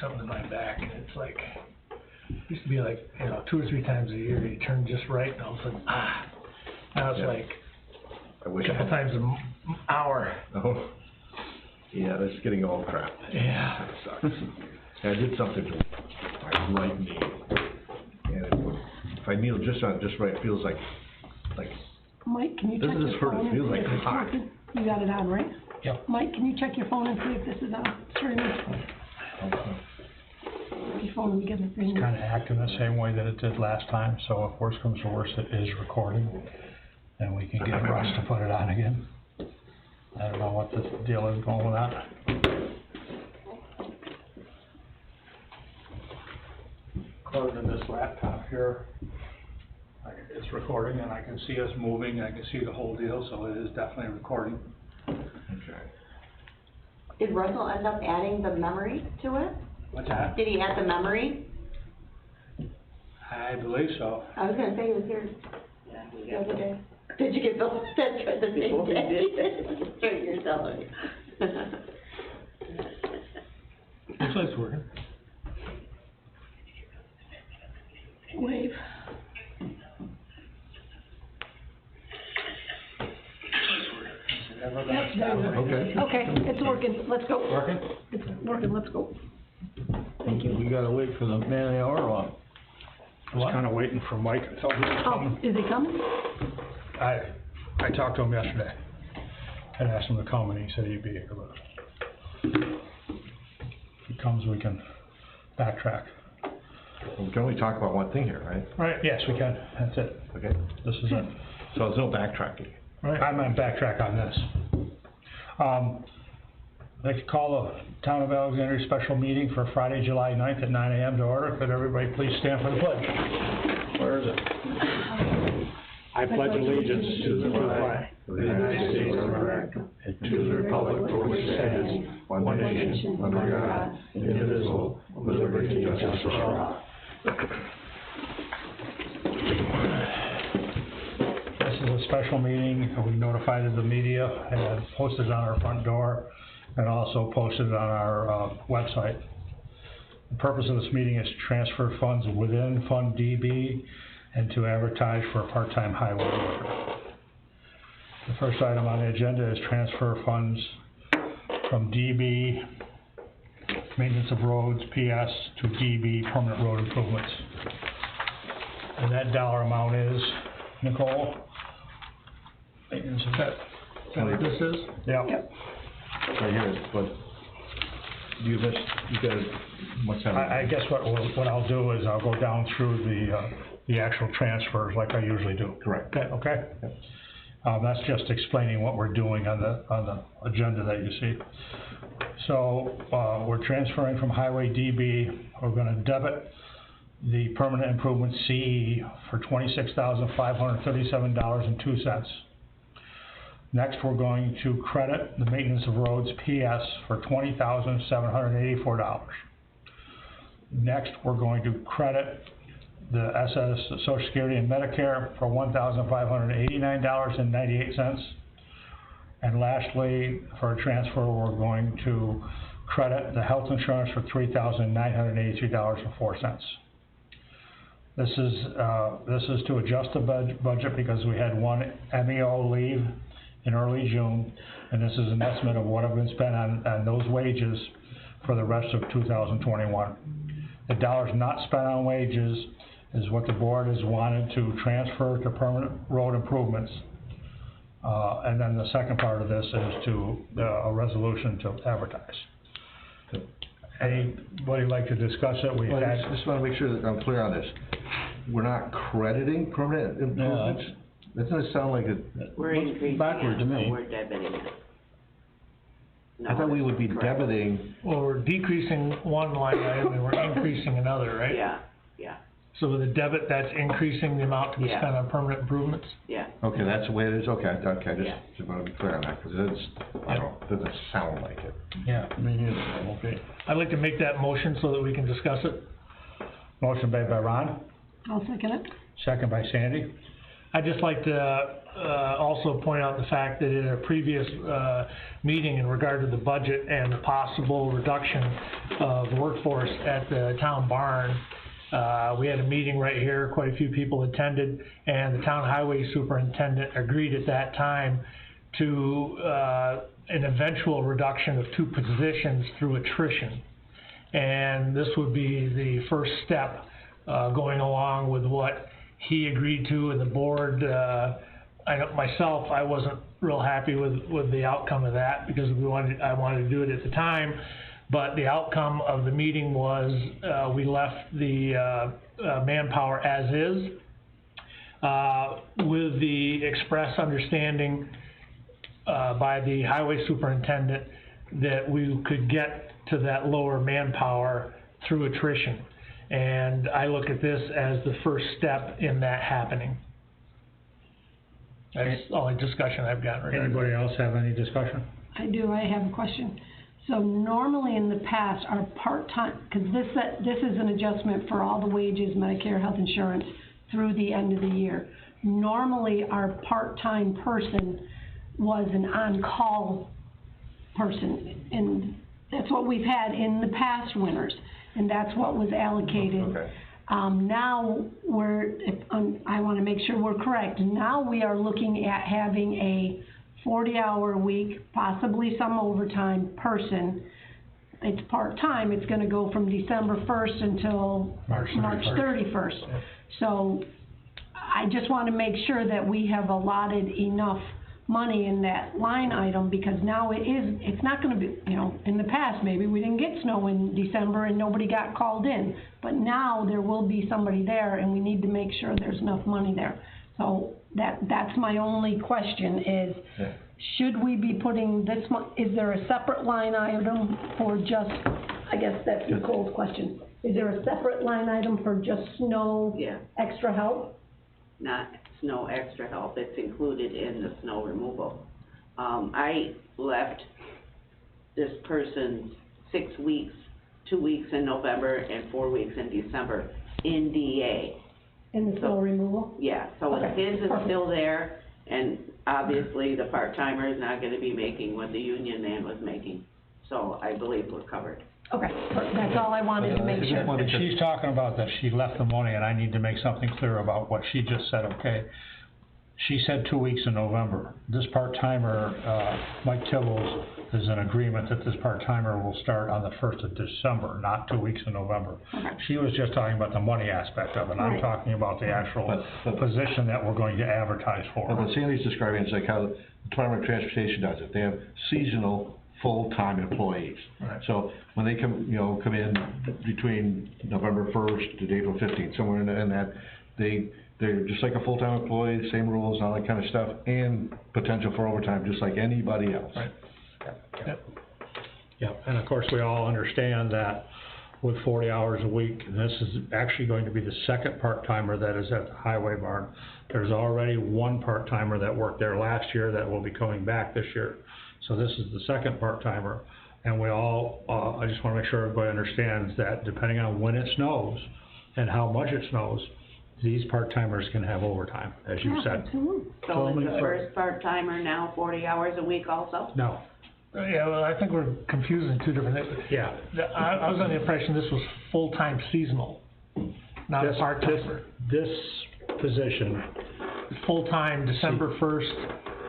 something in my back, and it's like, used to be like, 2 or 3 times a year, you turn just right, and all of a sudden, now it's like, a couple times an hour. Oh, yeah, that's getting all crap. Yeah. That sucks. I did something to my right knee, and if I kneel just right, it feels like. Mike, can you check Doesn't your this hurt? phone It feels and see like if it's hot. working? You got it on, right? Yep. Mike, can you check your phone and see if this is on streaming? Your phone, we get the thing. It's kinda acting the same way that it did last time, so if worse comes to worse, it is recording. And we can get Russ to put it on again. I don't know what the deal is going with that. According to this laptop here, it's recording and I can see us moving, I can see the whole deal, so it is definitely recording. Okay. Did Russell end up adding the memory to it? What's that? Did he add the memory? I believe so. I was gonna say he was here the other day. Did you get the, that's right, the same day? Straighten yourself out. Looks like it's working. Wave. Yep, there you go. Okay. Okay, it's working, let's go. Working? It's working, let's go. Thank you. We gotta wait for the man of the hour or what? I was kinda waiting for Mike until he was Oh, coming. is he coming? I talked to him yesterday and asked him to come and he said he'd be here, but if he comes, we can backtrack. We can only talk about one thing here, right? Right, yes, we can, that's it, Okay. this is it. So there's no backtracking. I might backtrack on this. I'd like to call the Town of Alexandria special meeting for Friday, July 9th at 9 a.m. to order. Could everybody please stand for the pledge? Where is it? I pledge allegiance to the flag of the United States of America, and to the republic for which it stands, one nation, under God, indivisible, with liberty and justice for all. This is a special meeting. We notified the media and posted it on our front door and also posted it on our website. The purpose of this meeting is to transfer funds within Fund DB and to advertise for a part-time highway worker. The first item on the agenda is transfer funds from DB, Maintenance of Roads, PS, to DB, Permanent Road Improvements. And that dollar amount is, Nicole? Maintenance of that. Is that what this is? Yep. So here's what, you guys must have. I guess what I'll do is I'll go down through the actual transfers like I usually do. Correct. Okay? That's just explaining what we're doing on the agenda that you see. So, we're transferring from Highway DB, we're gonna debit the permanent improvement CE for $26,537.02. Next, we're going to credit the maintenance of roads PS for $20,784. Next, we're going to credit the SS, Social Security and Medicare for $1,589.98. And lastly, for a transfer, we're going to credit the health insurance for $3,983.04. This is to adjust the budget because we had one MEO leave in early June, and this is an estimate of what have been spent on those wages for the rest of 2021. The dollars not spent on wages is what the board has wanted to transfer to permanent road improvements. And then the second part of this is to a resolution to advertise. Anybody like to discuss it? I just wanna make sure that I'm clear on this. We're not crediting permanent improvements? Doesn't it sound like We're increasing backward to it, me. but we're debiting it. I thought we would be Correct. debiting. Well, we're decreasing one line item and we're increasing another, right? Yeah, So with a debit, that's increasing the amount to be Yeah. spent on permanent improvements? yeah. Okay, that's the way it is, okay, Yeah. just wanna be clear on that, cause it doesn't sound like it. Yeah. Me neither, okay. I'd like to make that motion so that we can discuss it. Motion made by Ron, I'll second it. second by Sandy. I'd just like to, also point out the fact that in a previous, meeting in regard to the budget and the possible reduction of workforce at the town barn, we had a meeting right here, quite a few people attended, and the town highway superintendent agreed at that time to, an eventual reduction of 2 positions through attrition. And this would be the first step, going along with what he agreed to, and the board, I know myself, I wasn't real happy with the outcome of that, because I wanted to do it at the time, but the outcome of the meeting was, we left the, manpower as is, with the express understanding, by the highway superintendent that we could get to that lower manpower through attrition. And I look at this as the first step in that happening. That's the only discussion I've got regarding. Anybody else have any discussion? I do, I have a question. So normally in the past, our part-time, because this is an adjustment for all the wages, Medicare, health insurance, through the end of the year. Normally, our part-time person was an on-call person, and that's what we've had in the past winters, and that's what was allocated. Okay. Now, I wanna make sure we're correct, now we are looking at having a 40-hour week, possibly some overtime person. It's part-time, it's gonna go from December 1st until March March 31st. So, I just wanna make sure that we have allotted enough money in that line item, because now it's not gonna be, in the past, maybe we didn't get snow in December and nobody got called in, but now there will be somebody there, and we need to make sure there's enough money there. So, that's my only question is, should we be putting this is there a separate line item for just, I guess that's Nicole's question, is there a separate line item for just snow extra help? Not snow extra help, it's included in the snow removal. I left this person 6 weeks, 2 weeks in November and 4 weeks in December in DA. In the snow removal? Yeah, so Okay, his is perfect. still there, and obviously the part-timer is not gonna be making what the union man was making. So I believe we're covered. Okay, that's all I wanted to make sure. And she's talking about that she left the money, and I need to make something clear about what she just said, okay? She said 2 weeks in November. This part-timer, Mike Tibbles, is in agreement that this part-timer will start on the 1st of December, not 2 weeks in November. Okay. She was just talking about the money aspect of it. I'm Right. talking about the actual position that we're going to advertise for. But what Sandy's describing is like how the Department of Transportation does it. They have seasonal, full-time employees. Right. So when they come in between November 1st to April 15th, somewhere in that, they're just like a full-time employee, same rules, all that kind of stuff, and potential for overtime, just like anybody else. Right. Yeah, and of course, we all understand that with 40 hours a week, and this is actually going to be the second part-timer that is at the highway barn. There's already one part-timer that worked there last year that will be coming back this year. So this is the second part-timer, and we all, I just wanna make sure everybody understands that depending on when it snows and how much it snows, these part-timers can have overtime, as you said. Absolutely. So is the first part-timer now 40 hours a week also? No, Yeah, well, I think we're confusing 2 different things. yeah. I was under the impression this was full-time seasonal, not a This- part-timer. This position, Full-time December 1st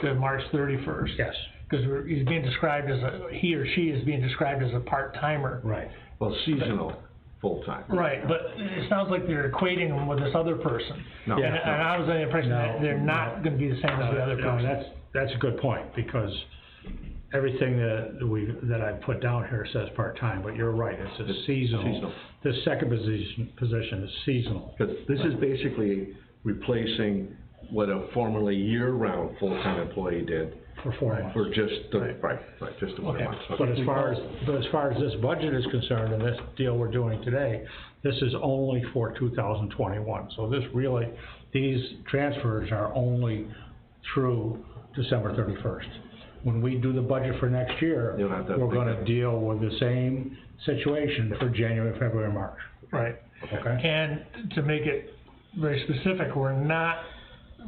to March 31st. yes, Because he's being described as he or she is being described as a part-timer. right. Well, seasonal, full-time. Right, but it sounds like they're equating them with this other person. No. And I was under the impression that they're not gonna be the same as the other No, person. that's a good point, because everything that I put down here says part-time, but you're right, it's a seasonal. Seasonal. This second position is seasonal. Because this is basically replacing what a formerly year-round full-time employee did For 4 months. for just the, right, just the winter Okay. months. But as far as this budget is concerned, and this deal we're doing today, this is only for 2021. So this really, these transfers are only through December 31st. When we do the budget for next year, You'll have to we're update gonna that. deal with the same situation for January, February, and March, Right. okay? And to make it very specific, we're not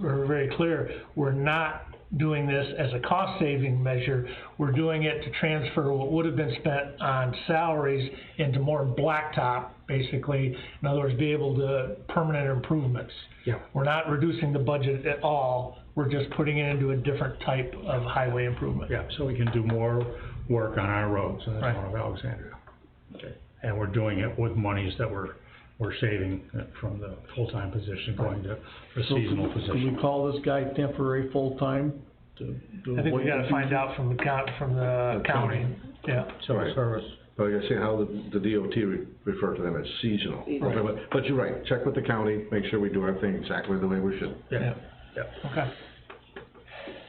we're very clear, we're not doing this as a cost-saving measure. We're doing it to transfer what would have been spent on salaries into more blacktop, basically. In other words, be able to permanent improvements. Yeah. We're not reducing the budget at all. We're just putting it into a different type of highway improvement. Yeah, so we can do more work on our roads in the Right. town of Alexandria. Okay. And we're doing it with monies that we're saving from the full-time position going to the seasonal Can position. we call this guy temporary full-time to I think we gotta find out from the county, yeah. Civil Right. service. But I gotta see how the DOT refer to them as seasonal. Seasonal. Okay, but you're right, check with the county, make sure we do everything exactly the way we should. Yeah, yeah. Okay.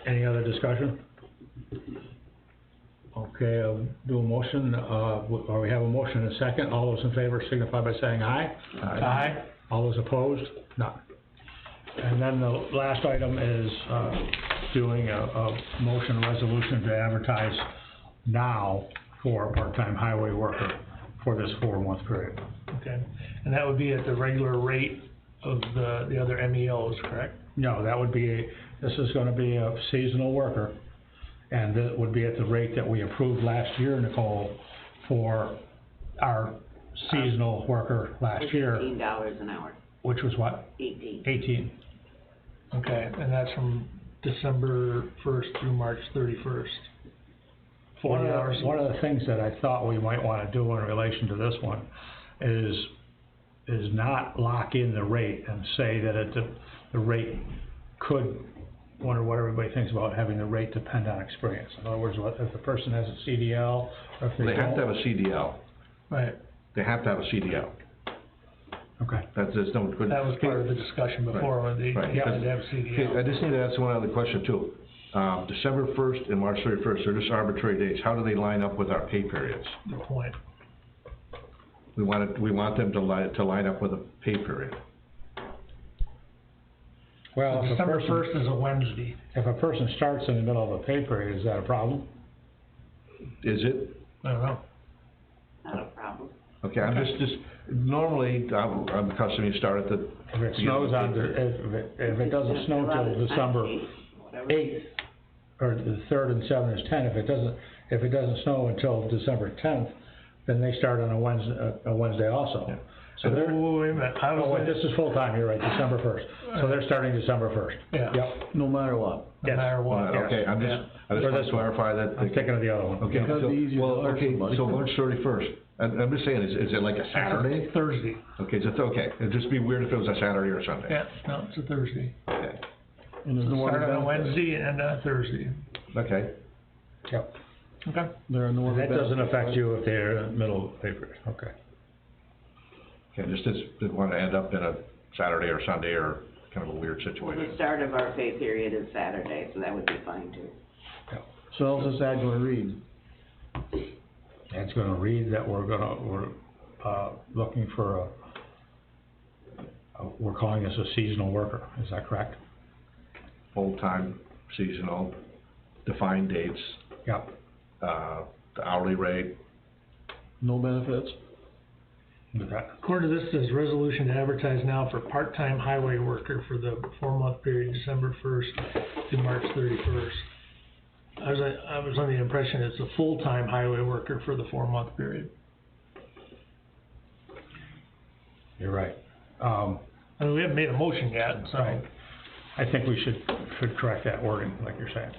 Any other discussion? Okay, I'll do a motion, or we have a motion and a second. All those in favor signify by saying aye. Aye. All those opposed? None. And then the last item is, doing a motion resolution to advertise now for a part-time highway worker for this 4-month period. Okay, and that would be at the regular rate of the other MEOs, correct? No, that would be, this is gonna be a seasonal worker, and that would be at the rate that we approved last year, Nicole, for our seasonal worker last year, $18 an hour, which was what? 18. 18. Okay, and that's from December 1st through March 31st. 40 hours. One of the things that I thought we might wanna do in relation to this one is not lock in the rate and say that the rate could, wonder what everybody thinks about having the rate depend on experience. In other words, if the person has a CDL, or if they They have to don't. have a CDL, Right, they have to have a CDL, Okay. that's, there's no good. that was part of the discussion before, when they Right. had to have Okay, I CDL. just need to ask one other question too. December 1st and March 31st, they're just arbitrary dates, how do they line up with our pay periods? Good point. We want them to line up with a pay period. Well, if a December person, 1st is a Wednesday. if a person starts in the middle of a pay period, is that a problem? Is it? I don't know. Not a problem. Okay, I'm just, normally, I'm accustomed to start at the. If it snows on, if it doesn't snow till December Whatever. 8th, or the 3rd and 7th is 10, if it doesn't snow until December 10th, then they start on a Wednesday also. So they're, Wait a minute, I oh, wait, was, this is full-time, you're right, December 1st. So they're starting December 1st. yeah, Yep, no matter what? no matter what. Okay, I just For want this to one. clarify that. I'm thinking of the other one. Okay, Because so, it's easier to well, hire okay, somebody. so March 31st, I'm just saying, is it like a Saturday? Thursday, Okay, so it's okay, it'd just be weird if it was a Saturday or Sunday. yeah, no, it's a Thursday. Okay, And there's no Start other on a benefits. Wednesday and end on a Thursday. okay, Yep. Okay. There are no other That doesn't benefits, affect right? you if they're in the middle of the pay period, okay. okay, just didn't want to end up in a Saturday or Sunday or kind of a weird The situation. start of our pay period is Saturday, so that would be fine too. So how's this ad gonna read? It's gonna read that we're looking for we're calling this a seasonal worker, is that correct? Full-time, seasonal, defined dates, Yep. the hourly rate, No benefits? Okay. According to this, says resolution to advertise now for part-time highway worker for the 4-month period, December 1st to March 31st. I was under the impression it's a full-time highway worker for the 4-month period. You're right. I mean, we haven't made a motion yet, so. Right. I think we should correct that wording, like you're saying.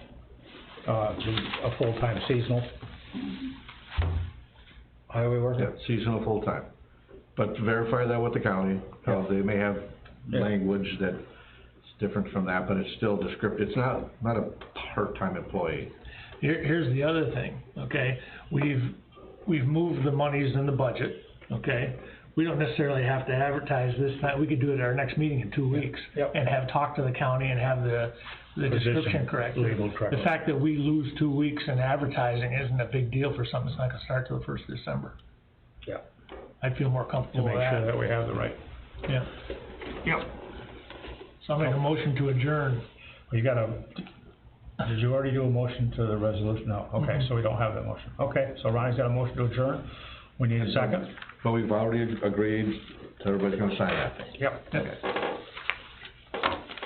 A full-time seasonal highway yeah, worker? seasonal, full-time. But verify that with the county, they may have Yeah. language that's different from that, but it's still descriptive, it's not a part-time employee. Here's the other thing, okay? We've moved the monies in the budget, okay? We don't necessarily have to advertise this time, we could do it at our next meeting in 2 weeks. Yep. And have talked to the county and have the description correct. Labeled correctly. The fact that we lose 2 weeks in advertising isn't a big deal for something that's not gonna start till the 1st of December. Yeah. I'd feel more To comfortable make with sure that. that we have the right. Yeah. Yep. So I'll make a motion to adjourn. You did you already do a motion to the resolution? No, okay, so we don't have that motion. Okay, so Ronnie's got a motion to adjourn. We need a second? But we've already agreed, everybody's gonna sign that thing. Yep. Okay.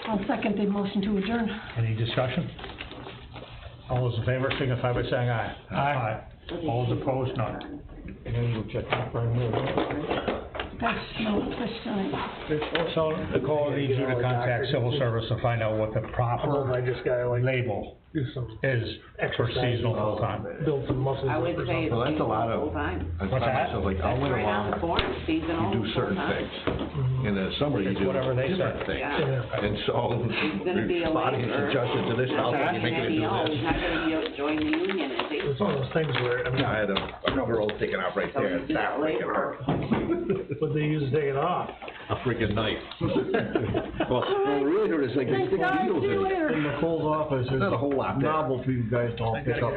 I'll second the motion to adjourn. Any discussion? All those in favor signify by saying aye. Aye. All those opposed, none. And then we'll check that for a minute. Fish tonight. So Nicole needs you to contact civil service to find out what the proper I just gotta like label do some is for exercise. seasonal full-time. Build some muscles I up would or say something. Well, that's a lot of, full-time. I What's find that? myself like, I'll That's win right on the along, form, seasonal, you do certain full-time. things. In the summer, you It's do whatever they different say. things. Yeah. And so, He's gonna be a your body is laborer. adjusted to this, He's now not you're making it gonna be, do oh, he's this. not gonna be, join the union, is he? It's one of those things where, I mean, I had a rubber roll taken out right So there, he's it's that a freaking laborer. hurt. what they use to take it off. A freaking knife. Well, it really hurt is like, they Thanks, stick guys, needles see you in. later. In Nicole's office, there's Not a whole lot there. novel for you guys to all pick up.